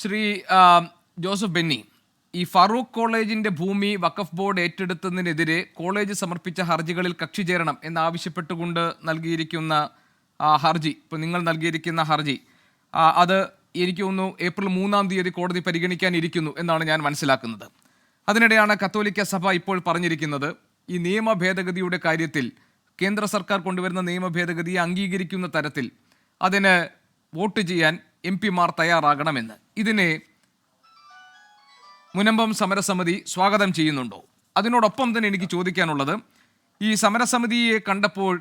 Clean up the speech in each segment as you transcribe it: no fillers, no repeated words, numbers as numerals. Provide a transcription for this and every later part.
Shri Joseph Benny, ഈ ഫറൂഖ് കോളേജിന്റെ ഭൂമി വഖഫ് ബോർഡ് ഏറ്റെടുത്തതിനെതിരെ കോളേജ് സമർപ്പിച്ച ഹർജികളിൽ കക്ഷി ചേരണം എന്നാവശ്യപ്പെട്ടുകൊണ്ട് നൽകിയിരിക്കുന്ന ഹർജി, ഇപ്പോൾ നിങ്ങൾ നൽകിയിരിക്കുന്ന ഹർജി, അത് എനിക്ക് തോന്നുന്നു ഏപ്രിൽ 3-ാം തീയതി കോടതി പരിഗണിക്കാനിരിക്കുന്നു എന്നാണ് ഞാൻ മനസ്സിലാക്കുന്നത്. അതിനിടെയാണ് കത്തോലിക്ക സഭ ഇപ്പോൾ പറഞ്ഞിരിക്കുന്നത്, ഈ നിയമ ഭേദഗതിയുടെ കാര്യത്തിൽ കേന്ദ്ര സർക്കാർ കൊണ്ടുവരുന്ന നിയമ ഭേദഗതിയെ അംഗീകരിക്കുന്ന തരത്തിൽ അതിന് വോട്ട് ചെയ്യാൻ എംപിമാർ തയ്യാറാകണമെന്ന്. ഇതിനെ മുനമ്പം സമരസമിതി സ്വാഗതം ചെയ്യുന്നുണ്ടോ? അതിനോടൊപ്പം തന്നെ എനിക്ക് ചോദിക്കാനുള്ളത്, ഈ സമരസമിതിയെ കണ്ടപ്പോൾ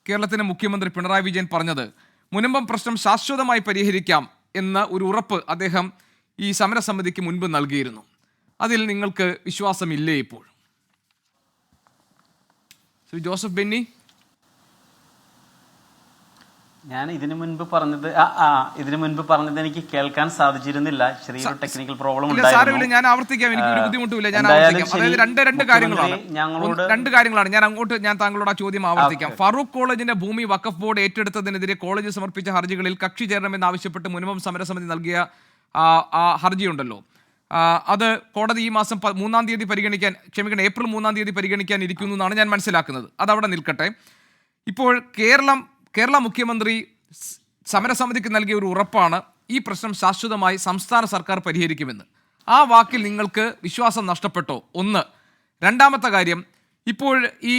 കേരളത്തിലെ മുഖ്യമന്ത്രി പിണറായി വിജയൻ പറഞ്ഞത് മുനമ്പം പ്രശ്നം ശാശ്വതമായി പരിഹരിക്കാം എന്ന ഒരു ഉറപ്പ് അദ്ദേഹം ഈ സമരസമിതിക്ക് മുൻപ് നൽകിയിരുന്നു. അതിൽ നിങ്ങൾക്ക് വിശ്വാസമില്ലേ ഇപ്പോൾ? ശ്രീ ജോസഫ് ബെന്നി, ഞാൻ ഇതിനു മുൻപ് പറഞ്ഞത് എനിക്ക് കേൾക്കാൻ സാധിച്ചിരുന്നില്ല. ചെറിയൊരു ടെക്നിക്കൽ പ്രോബ്ലം ഉണ്ടായിരുന്നു. ഞാൻ ആവർത്തിക്കാം, എനിക്ക് ഒരു ബുദ്ധിമുട്ടില്ല. ഞാൻ ആവർത്തിക്കാം. അതായത് രണ്ട് കാര്യങ്ങളാണ്. ഞാൻ താങ്കളോട് ആ ചോദ്യം ആവർത്തിക്കാം. ഫറൂഖ് കോളേജിന്റെ ഭൂമി വഖഫ് ബോർഡ് ഏറ്റെടുത്തതിനെതിരെ കോളേജ് സമർപ്പിച്ച ഹർജികളിൽ കക്ഷി ചേരണമെന്നാവശ്യപ്പെട്ട് മുനമ്പം സമരസമിതി നൽകിയ ഹർജിയുണ്ടല്ലോ, അത് കോടതി ഈ മാസം 3-ാം തീയതി ഏപ്രിൽ 3-ാം തീയതി പരിഗണിക്കാൻ ഇരിക്കുന്നു എന്നാണ് ഞാൻ മനസ്സിലാക്കുന്നത്. അതവിടെ നിൽക്കട്ടെ. ഇപ്പോൾ കേരള മുഖ്യമന്ത്രി സമരസമിതിക്ക് നൽകിയ ഒരു ഉറപ്പാണ് ഈ പ്രശ്നം ശാശ്വതമായി സംസ്ഥാന സർക്കാർ പരിഹരിക്കുമെന്ന്. ആ വാക്കിൽ നിങ്ങൾക്ക് വിശ്വാസം നഷ്ടപ്പെട്ടോ? ഒന്ന്. രണ്ടാമത്തെ കാര്യം, ഇപ്പോൾ ഈ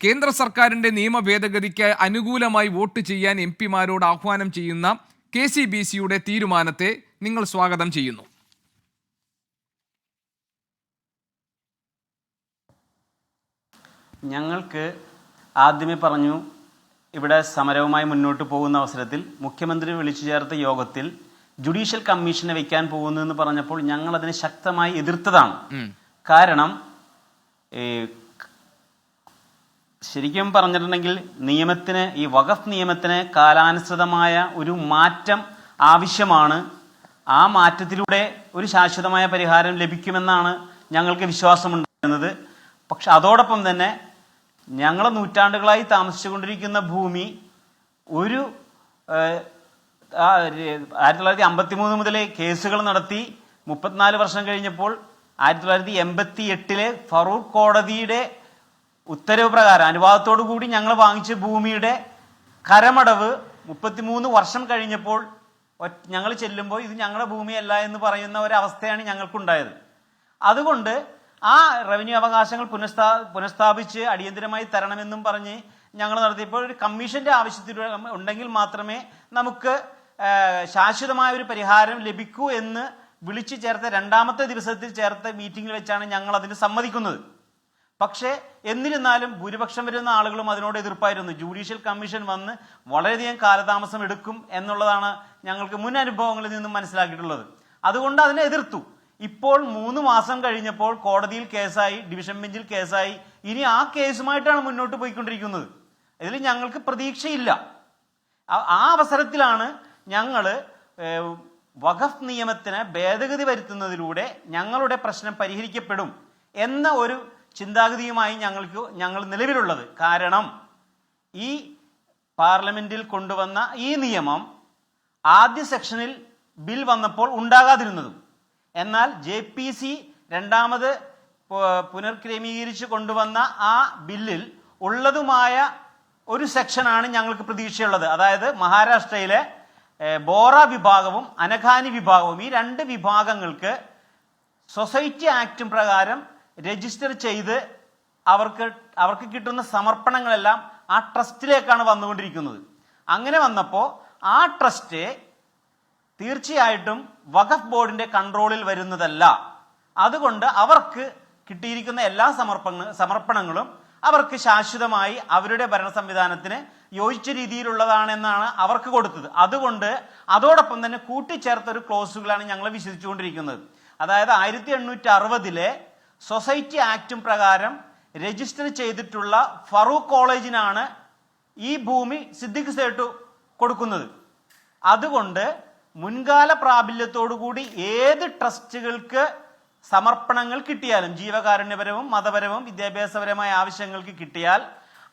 കേന്ദ്ര സർക്കാരിൻ്റെ നിയമ ഭേദഗതിക്ക് അനുകൂലമായി വോട്ട് ചെയ്യാൻ എംപിമാരോട് ആഹ്വാനം ചെയ്യുന്ന KCBCയുടെ തീരുമാനത്തെ നിങ്ങൾ സ്വാഗതം ചെയ്യുന്നു? ഞങ്ങൾക്ക് ആദ്യമേ പറഞ്ഞു, ഇവിടെ സമരവുമായി മുന്നോട്ട് പോകുന്ന അവസരത്തിൽ മുഖ്യമന്ത്രി വിളിച്ചു ചേർത്ത യോഗത്തിൽ ജുഡീഷ്യൽ കമ്മീഷനെ വെക്കാൻ പോകുന്നു എന്ന് പറഞ്ഞപ്പോൾ ഞങ്ങൾ അതിനെ ശക്തമായി എതിർത്തതാണ്. കാരണം ശരിക്കും പറഞ്ഞിട്ടുണ്ടെങ്കിൽ ഈ വഖഫ് നിയമത്തിന് കാലാനുസൃതമായ ഒരു മാറ്റം ആവശ്യമാണ്. ആ മാറ്റത്തിലൂടെ ഒരു ശാശ്വതമായ പരിഹാരം ലഭിക്കുമെന്നാണ് ഞങ്ങൾക്ക് വിശ്വാസമുണ്ടായിരുന്നത്. പക്ഷെ അതോടൊപ്പം തന്നെ ഞങ്ങൾ നൂറ്റാണ്ടുകളായി താമസിച്ചുകൊണ്ടിരിക്കുന്ന ഭൂമി 1953 മുതലേ കേസുകൾ നടത്തി 34 വർഷം കഴിഞ്ഞപ്പോൾ 1988 ഫറൂഖ് കോടതിയുടെ ഉത്തരവ് പ്രകാരം അനുവാദത്തോടു കൂടി ഞങ്ങൾ വാങ്ങിച്ച ഭൂമിയുടെ കരമടവ് 33 വർഷം കഴിഞ്ഞപ്പോൾ ഞങ്ങൾ ചെല്ലുമ്പോൾ ഇത് ഞങ്ങളുടെ ഭൂമിയല്ല എന്ന് പറയുന്ന ഒരവസ്ഥയാണ് ഞങ്ങൾക്കുണ്ടായത്. അതുകൊണ്ട് ആ റവന്യൂ അവകാശങ്ങൾ പുനഃസ്ഥാപിച്ച് അടിയന്തരമായി തരണമെന്നും പറഞ്ഞ് ഞങ്ങൾ നടത്തിയപ്പോൾ ഒരു കമ്മീഷന്റെ ആവശ്യത്തിൽ ഉണ്ടെങ്കിൽ മാത്രമേ നമുക്ക് ശാശ്വതമായ ഒരു പരിഹാരം ലഭിക്കൂ എന്ന് വിളിച്ചു ചേർത്ത രണ്ടാമത്തെ ദിവസത്തിൽ ചേർത്ത മീറ്റിംഗിൽ വെച്ചാണ് ഞങ്ങൾ അതിന് സമ്മതിക്കുന്നത്. പക്ഷേ എന്നിരുന്നാലും ഭൂരിപക്ഷം വരുന്ന ആളുകളും അതിനോട് എതിർപ്പായിരുന്നു. ജുഡീഷ്യൽ കമ്മീഷൻ വന്ന് വളരെയധികം കാലതാമസം എടുക്കും എന്നുള്ളതാണ് ഞങ്ങൾക്ക് മുൻ അനുഭവങ്ങളിൽ നിന്നും മനസ്സിലാക്കിയിട്ടുള്ളത്. അതുകൊണ്ട് അതിനെ എതിർത്തു. ഇപ്പോൾ 3 മാസം കഴിഞ്ഞപ്പോൾ കോടതിയിൽ കേസായി, ഡിവിഷൻ ബെഞ്ചിൽ കേസായി. ഇനി ആ കേസുമായിട്ടാണ് മുന്നോട്ട് പോയിക്കൊണ്ടിരിക്കുന്നത്. ഇതിൽ ഞങ്ങൾക്ക് പ്രതീക്ഷയില്ല. ആ അവസരത്തിലാണ് ഞങ്ങൾ വഖഫ് നിയമത്തിന് ഭേദഗതി വരുത്തുന്നതിലൂടെ ഞങ്ങളുടെ പ്രശ്നം പരിഹരിക്കപ്പെടും എന്ന ഒരു ചിന്താഗതിയുമായി ഞങ്ങൾ നിലവിലുള്ളത്. കാരണം ഈ പാർലമെന്റിൽ കൊണ്ടുവന്ന ഈ നിയമം ആദ്യ സെക്ഷനിൽ ബിൽ വന്നപ്പോൾ ഉണ്ടാകാതിരുന്നതും, എന്നാൽ JPC രണ്ടാമത് പുനർക്രമീകരിച്ച് കൊണ്ടുവന്ന ആ ബില്ലിൽ ഉള്ളതുമായ ഒരു സെക്ഷനാണ് ഞങ്ങൾക്ക് പ്രതീക്ഷയുള്ളത്. അതായത് മഹാരാഷ്ട്രയിലെ ബോറ വിഭാഗവും അനഘാനി വിഭാഗവും, ഈ 2 വിഭാഗങ്ങൾക്ക് സൊസൈറ്റി ആക്ടും പ്രകാരം രജിസ്റ്റർ ചെയ്ത് അവർക്ക് കിട്ടുന്ന സമർപ്പണങ്ങളെല്ലാം ആ ട്രസ്റ്റിലേക്കാണ് വന്നുകൊണ്ടിരിക്കുന്നത്. അങ്ങനെ വന്നപ്പോൾ ആ ട്രസ്റ്റ് തീർച്ചയായിട്ടും വഖഫ് ബോർഡിന്റെ കൺട്രോളിൽ വരുന്നതല്ല. അതുകൊണ്ട് അവർക്ക് കിട്ടിയിരിക്കുന്ന എല്ലാ സമർപ്പണങ്ങളും അവർക്ക് ശാശ്വതമായി അവരുടെ ഭരണ സംവിധാനത്തിന് യോജിച്ച രീതിയിലുള്ളതാണെന്നാണ് അവർക്ക് കൊടുത്തത്. അതുകൊണ്ട് അതോടൊപ്പം തന്നെ കൂട്ടിച്ചേർത്തൊരു ക്ലോസുകളാണ് ഞങ്ങൾ വിശ്വസിച്ചുകൊണ്ടിരിക്കുന്നത്. അതായത് 1860 സൊസൈറ്റി ആക്ടും പ്രകാരം രജിസ്റ്റർ ചെയ്തിട്ടുള്ള ഫറൂഖ് കോളേജിനാണ് ഈ ഭൂമി സിദ്ദിഖ് സേട്ടു കൊടുക്കുന്നത്. അതുകൊണ്ട് മുൻകാല പ്രാബല്യത്തോടുകൂടി ഏത് ട്രസ്റ്റുകൾക്ക് സമർപ്പണങ്ങൾ കിട്ടിയാലും, ജീവകാരുണ്യപരവും മതപരവും വിദ്യാഭ്യാസപരമായ ആവശ്യങ്ങൾക്ക് കിട്ടിയാൽ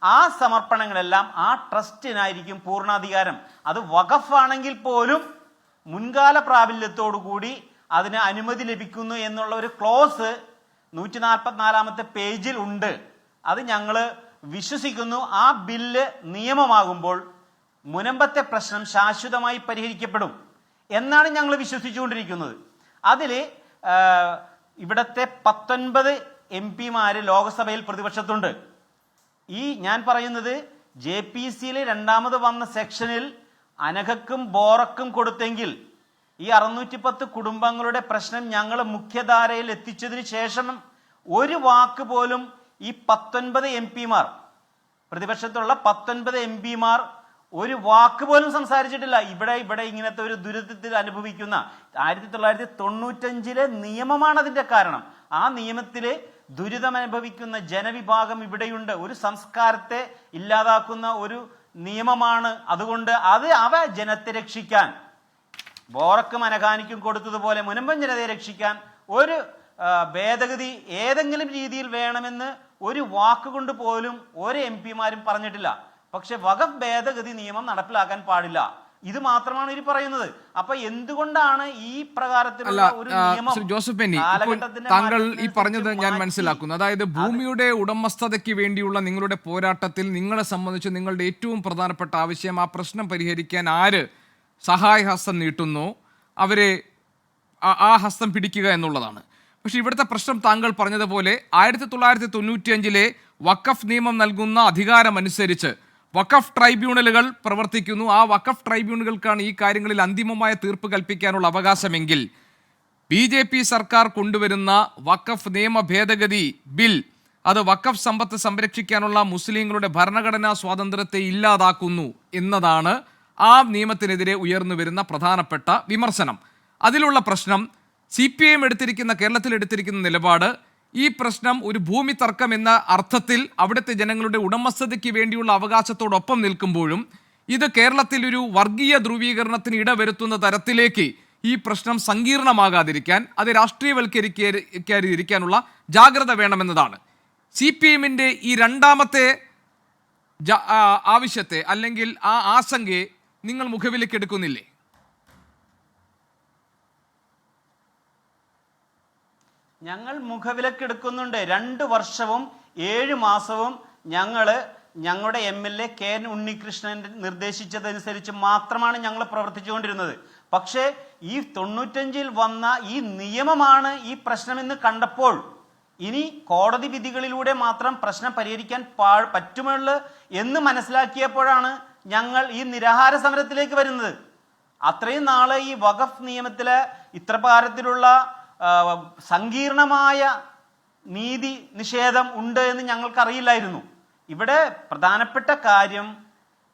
ആ സമർപ്പണങ്ങളെല്ലാം ആ ട്രസ്റ്റിനായിരിക്കും പൂർണ്ണാധികാരം. അത് വഖഫ് ആണെങ്കിൽ പോലും മുൻകാല പ്രാബല്യത്തോടുകൂടി അതിന് അനുമതി ലഭിക്കുന്നു എന്നുള്ള ഒരു ക്ലോസ് 144 പേജിൽ ഉണ്ട്. അത് ഞങ്ങൾ വിശ്വസിക്കുന്നു. ആ ബില്ല് നിയമമാകുമ്പോൾ മുനമ്പത്തെ പ്രശ്നം ശാശ്വതമായി പരിഹരിക്കപ്പെടും എന്നാണ് ഞങ്ങൾ വിശ്വസിച്ചുകൊണ്ടിരിക്കുന്നത്. അതിൽ ഇവിടത്തെ 19 MP ലോക്സഭയിൽ പ്രതിപക്ഷത്തുണ്ട്. ഈ ഞാൻ പറയുന്നത് JPCയിൽ രണ്ടാമത് വന്ന സെക്ഷനിൽ അനഘക്കും ബോറക്കും കൊടുത്തെങ്കിൽ ഈ 610 കുടുംബങ്ങളുടെ പ്രശ്നം ഞങ്ങൾ മുഖ്യധാരയിൽ എത്തിച്ചതിന് ശേഷം ഒരു വാക്ക് പോലും ഈ 19 MP പ്രതിപക്ഷത്തുള്ള 19 MP ഒരു വാക്ക് പോലും സംസാരിച്ചിട്ടില്ല. ഇവിടെ ഇങ്ങനത്തെ ഒരു ദുരിതത്തിൽ അനുഭവിക്കുന്ന 1995 നിയമമാണ് അതിന്റെ കാരണം. ആ നിയമത്തില് ദുരിതം അനുഭവിക്കുന്ന ജനവിഭാഗം ഇവിടെയുണ്ട്. ഒരു സംസ്കാരത്തെ ഇല്ലാതാക്കുന്ന ഒരു നിയമമാണ്. അതുകൊണ്ട് അവ ജനത്തെ രക്ഷിക്കാൻ, ബോറക്കും അനഘാനിക്കും കൊടുത്തതുപോലെ മുനമ്പൻ ജനതയെ രക്ഷിക്കാൻ ഒരു ഭേദഗതി ഏതെങ്കിലും രീതിയിൽ വേണമെന്ന് ഒരു വാക്കുകൊണ്ട് പോലും ഒരു MP പറഞ്ഞിട്ടില്ല. പക്ഷെ വഖഫ് ഭേദഗതി നിയമം നടപ്പിലാക്കാൻ പാടില്ല. ഇത് മാത്രമാണ് ഇവർ പറയുന്നത്. അപ്പൊ എന്തുകൊണ്ടാണ് ഈ പ്രകാരത്തിലുള്ള ഒരു നിയമം ജോസഫ് എന്നി താങ്കൾ ഈ പറഞ്ഞത് ഞാൻ മനസ്സിലാക്കുന്നു. അതായത് ഭൂമിയുടെ ഉടമസ്ഥതയ്ക്ക് വേണ്ടിയുള്ള നിങ്ങളുടെ പോരാട്ടത്തിൽ നിങ്ങളെ സംബന്ധിച്ച് നിങ്ങളുടെ ഏറ്റവും പ്രധാനപ്പെട്ട ആവശ്യം ആ പ്രശ്നം പരിഹരിക്കാൻ ആര് സഹായഹസ്തം നീട്ടുന്നു അവരെ ആ ഹസ്തം പിടിക്കുക എന്നുള്ളതാണ്. പക്ഷെ ഇവിടുത്തെ പ്രശ്നം താങ്കൾ പറഞ്ഞതുപോലെ 1995 വഖഫ് നിയമം നൽകുന്ന അധികാരമനുസരിച്ച് വഖഫ് ട്രൈബ്യൂണലുകൾ പ്രവർത്തിക്കുന്നു. ആ വഖഫ് ട്രൈബ്യൂണലുകൾക്കാണ് ഈ കാര്യങ്ങളിൽ അന്തിമമായ തീർപ്പ് കൽപ്പിക്കാനുള്ള അവകാശമെങ്കിൽ BJP സർക്കാർ കൊണ്ടുവരുന്ന വഖഫ് നിയമ ഭേദഗതി ബിൽ അത് വഖഫ് സമ്പത്ത് സംരക്ഷിക്കാനുള്ള മുസ്ലിങ്ങളുടെ ഭരണഘടനാ സ്വാതന്ത്ര്യത്തെ ഇല്ലാതാക്കുന്നു എന്നതാണ് ആ നിയമത്തിനെതിരെ ഉയർന്നു വരുന്ന പ്രധാനപ്പെട്ട വിമർശനം. അതിലുള്ള പ്രശ്നം CPIM കേരളത്തിൽ എടുത്തിരിക്കുന്ന നിലപാട് ഈ പ്രശ്നം ഒരു ഭൂമി തർക്കം എന്ന അർത്ഥത്തിൽ അവിടുത്തെ ജനങ്ങളുടെ ഉടമസ്ഥതയ്ക്ക് വേണ്ടിയുള്ള അവകാശത്തോടൊപ്പം നിൽക്കുമ്പോഴും ഇത് കേരളത്തിൽ ഒരു വർഗീയ ധ്രുവീകരണത്തിന് ഇടവരുത്തുന്ന തരത്തിലേക്ക് ഈ പ്രശ്നം സങ്കീർണമാകാതിരിക്കാൻ അത് രാഷ്ട്രീയവൽക്കരിക്കാതിരിക്കാനുള്ള ജാഗ്രത വേണമെന്നതാണ്. CPIM ഈ രണ്ടാമത്തെ ആവശ്യത്തെ അല്ലെങ്കിൽ ആ ആശങ്കയെ നിങ്ങൾ മുഖവിലേക്ക് എടുക്കുന്നില്ലേ? ഞങ്ങൾ മുഖവിലക്കെടുക്കുന്നുണ്ട്. 2 വർഷവും 7 മാസവും ഞങ്ങളുടെ MLA KN ഉണ്ണികൃഷ്ണൻ നിർദ്ദേശിച്ചതനുസരിച്ച് മാത്രമാണ് ഞങ്ങൾ പ്രവർത്തിച്ചുകൊണ്ടിരുന്നത്. പക്ഷേ ഈ 95 വന്ന ഈ നിയമമാണ് ഈ പ്രശ്നമെന്ന് കണ്ടപ്പോൾ ഇനി കോടതി വിധികളിലൂടെ മാത്രം പ്രശ്നം പരിഹരിക്കാൻ പറ്റുമുള്ളൂ എന്ന് മനസ്സിലാക്കിയപ്പോഴാണ് ഞങ്ങൾ ഈ നിരാഹാര സമരത്തിലേക്ക് വരുന്നത്. അത്രയും നാളെ ഈ വഖഫ് നിയമത്തിലെ ഇത്രകാരത്തിലുള്ള സങ്കീർണമായ നീതി നിഷേധം ഉണ്ട് എന്ന് ഞങ്ങൾക്കറിയില്ലായിരുന്നു. ഇവിടെ പ്രധാനപ്പെട്ട കാര്യം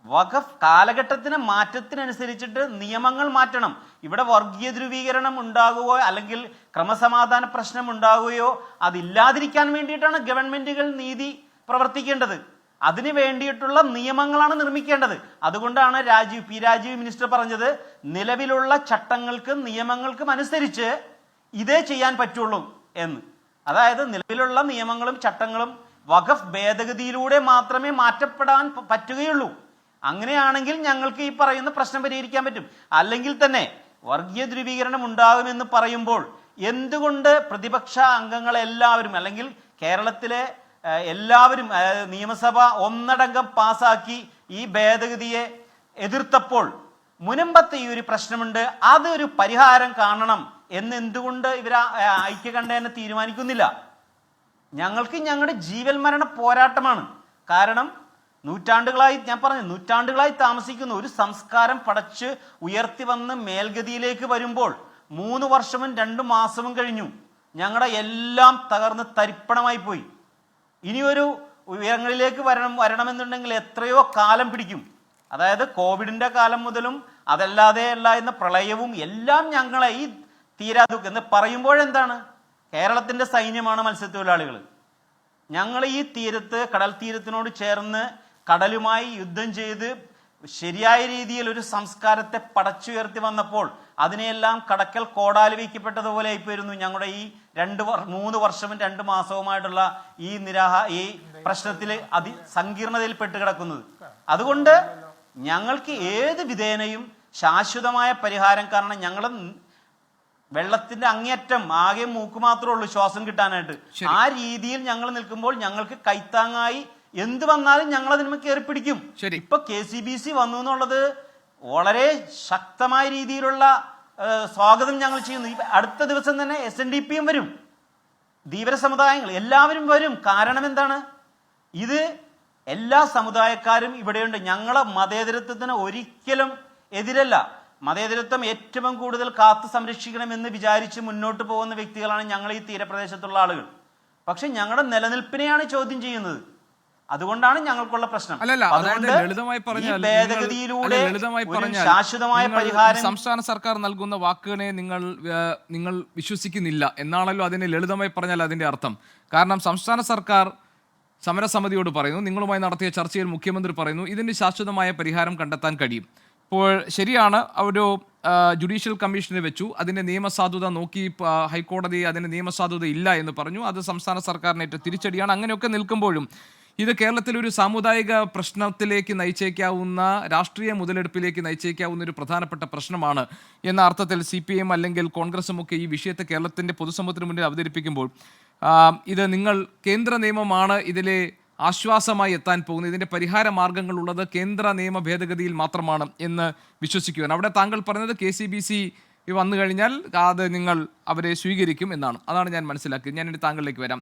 വഖഫ് കാലഘട്ടത്തിന് മാറ്റത്തിനനുസരിച്ചിട്ട് നിയമങ്ങൾ മാറ്റണം. ഇവിടെ വർഗീയ ധ്രുവീകരണം ഉണ്ടാകുകയോ അല്ലെങ്കിൽ ക്രമസമാധാന പ്രശ്നം ഉണ്ടാകുകയോ അതില്ലാതിരിക്കാൻ വേണ്ടിയിട്ടാണ് ഗവൺമെന്റുകൾ നീതി പ്രവർത്തിക്കേണ്ടത്. അതിന് വേണ്ടിയിട്ടുള്ള നിയമങ്ങളാണ് നിർമ്മിക്കേണ്ടത്. അതുകൊണ്ടാണ് രാജീവ് മിനിസ്റ്റർ പറഞ്ഞത് നിലവിലുള്ള ചട്ടങ്ങൾക്കും നിയമങ്ങൾക്കും അനുസരിച്ച് ഇതേ ചെയ്യാൻ പറ്റുള്ളൂ എന്ന്. അതായത് നിലവിലുള്ള നിയമങ്ങളും ചട്ടങ്ങളും വഖഫ് ഭേദഗതിയിലൂടെ മാത്രമേ മാറ്റപ്പെടാൻ പറ്റുകയുള്ളൂ. അങ്ങനെയാണെങ്കിൽ ഞങ്ങൾക്ക് ഈ പറയുന്ന പ്രശ്നം പരിഹരിക്കാൻ പറ്റും. അല്ലെങ്കിൽ തന്നെ വർഗീയ ധ്രുവീകരണം ഉണ്ടാകുമെന്ന് പറയുമ്പോൾ എന്തുകൊണ്ട് പ്രതിപക്ഷ അംഗങ്ങളെല്ലാവരും അല്ലെങ്കിൽ കേരളത്തിലെ എല്ലാവരും നിയമസഭ ഒന്നടങ്കം പാസാക്കി ഈ ഭേദഗതിയെ എതിർത്തപ്പോൾ മുനമ്പത്ത് ഈ ഒരു പ്രശ്നമുണ്ട്, അതൊരു പരിഹാരം കാണണം എന്ന് എന്തുകൊണ്ട് ഇവർ ഐക്യകണ്ഠേന തീരുമാനിക്കുന്നില്ല? ഞങ്ങൾക്ക് ഞങ്ങളുടെ ജീവൽ മരണ പോരാട്ടമാണ്. കാരണം നൂറ്റാണ്ടുകളായി താമസിക്കുന്ന ഒരു സംസ്കാരം പടച്ച് ഉയർത്തി വന്ന് മേൽഗതിയിലേക്ക് വരുമ്പോൾ 3 വർഷവും 2 മാസവും കഴിഞ്ഞു. ഞങ്ങളുടെ എല്ലാം തകർന്ന് തരിപ്പണമായി പോയി. ഇനിയൊരു ഉയരങ്ങളിലേക്ക് വരണമെന്നുണ്ടെങ്കിൽ എത്രയോ കാലം പിടിക്കും. അതായത് കോവിഡിന്റെ കാലം മുതലും അതല്ലാതെ എന്ന പ്രളയവും എല്ലാം ഞങ്ങളെ ഈ തീരാദുഃഖം എന്ന് പറയുമ്പോഴെന്താണ്? കേരളത്തിന്റെ സൈന്യമാണ് മത്സ്യത്തൊഴിലാളികൾ. ഞങ്ങൾ ഈ കടൽ തീരത്തിനോട് ചേർന്ന് കടലുമായി യുദ്ധം ചെയ്ത് ശരിയായ രീതിയിൽ ഒരു സംസ്കാരത്തെ പടച്ചുയർത്തി വന്നപ്പോൾ അതിനെയെല്ലാം കടക്കൽ കോടാലി വയ്ക്കപ്പെട്ടതുപോലെ ആയിപ്പോയിരുന്നു ഞങ്ങളുടെ ഈ 3 വർഷവും 2 മാസവുമായിട്ടുള്ള ഈ പ്രശ്നത്തിൽ സങ്കീർണതയിൽ പെട്ട് കിടക്കുന്നത്. അതുകൊണ്ട് ഞങ്ങൾക്ക് ഏത് വിധേനയും ശാശ്വതമായ പരിഹാരം. കാരണം ഞങ്ങൾ വെള്ളത്തിന്റെ അങ്ങേയറ്റം, ആകെ മൂക്ക് മാത്രമേ ഉള്ളൂ ശ്വാസം കിട്ടാനായിട്ട്. ആ രീതിയിൽ ഞങ്ങൾ നിൽക്കുമ്പോൾ ഞങ്ങൾക്ക് കൈത്താങ്ങായി എന്ത് വന്നാലും ഞങ്ങൾ അതിന് കയറി പിടിക്കും. ഇപ്പൊ KCBC വന്നു എന്നുള്ളത് വളരെ ശക്തമായ രീതിയിലുള്ള സ്വാഗതം ഞങ്ങൾ ചെയ്യുന്നു. അടുത്ത ദിവസം തന്നെ SNDPയും വരും, ധീവര സമുദായങ്ങൾ എല്ലാവരും വരും. കാരണം എന്താണ്? ഇത് എല്ലാ സമുദായക്കാരും ഇവിടെയുണ്ട്. ഞങ്ങളെ മതേതരത്വത്തിന് ഒരിക്കലും എതിരല്ല. മതേതരത്വം ഏറ്റവും കൂടുതൽ കാത്തു സംരക്ഷിക്കണമെന്ന് വിചാരിച്ച് മുന്നോട്ട് പോകുന്ന വ്യക്തികളാണ് ഞങ്ങൾ ഈ തീരപ്രദേശത്തുള്ള ആളുകൾ. പക്ഷെ ഞങ്ങളുടെ നിലനിൽപ്പിനെയാണ് ചോദ്യം ചെയ്യുന്നത്. അതുകൊണ്ടാണ് ഞങ്ങൾക്കുള്ള പ്രശ്നം. ശാശ്വതമായ പരിഹാരം സംസ്ഥാന സർക്കാർ നൽകുന്ന വാക്കുകളെ നിങ്ങൾ വിശ്വസിക്കുന്നില്ല എന്നാണല്ലോ അതിനെ ലളിതമായി പറഞ്ഞാൽ അതിന്റെ അർത്ഥം. കാരണം സംസ്ഥാന സർക്കാർ സമരസമിതിയോട് പറയുന്നു, നിങ്ങളുമായി നടത്തിയ ചർച്ചയിൽ മുഖ്യമന്ത്രി പറയുന്നു ഇതിന് ശാശ്വതമായ പരിഹാരം കണ്ടെത്താൻ കഴിയും. ഇപ്പോൾ ശരിയാണ്, ഒരു ജുഡീഷ്യൽ കമ്മീഷനെ വെച്ചു, അതിൻ്റെ നിയമസാധുത നോക്കി ഹൈക്കോടതി അതിന് നിയമസാധുത ഇല്ല എന്ന് പറഞ്ഞു. അത് സംസ്ഥാന സർക്കാരിനേറ്റ തിരിച്ചടിയാണ്. അങ്ങനെയൊക്കെ നിൽക്കുമ്പോഴും ഇത് കേരളത്തിലൊരു സാമുദായിക പ്രശ്നത്തിലേക്ക് നയിച്ചേക്കാവുന്ന, രാഷ്ട്രീയ മുതലെടുപ്പിലേക്ക് നയിച്ചേക്കാവുന്ന ഒരു പ്രധാനപ്പെട്ട പ്രശ്നമാണ് എന്ന അർത്ഥത്തിൽ CPM അല്ലെങ്കിൽ കോൺഗ്രസും ഒക്കെ ഈ വിഷയത്തെ കേരളത്തിൻ്റെ പൊതുസമൂഹത്തിന് മുന്നിൽ അവതരിപ്പിക്കുമ്പോൾ ഇത് നിങ്ങൾ കേന്ദ്ര നിയമമാണ് ഇതിലെ ആശ്വാസമായി എത്താൻ പോകുന്നത്, ഇതിൻ്റെ പരിഹാര മാർഗങ്ങളുള്ളത് കേന്ദ്ര നിയമ ഭേദഗതിയിൽ മാത്രമാണ് എന്ന് വിശ്വസിക്കുവാൻ. അവിടെ താങ്കൾ പറഞ്ഞത് KCBC വന്നു കഴിഞ്ഞാൽ അത് നിങ്ങൾ അവരെ സ്വീകരിക്കും എന്നാണ്. അതാണ് ഞാൻ മനസ്സിലാക്കിയത്. ഞാൻ ഇനി താങ്കളിലേക്ക് വരാം.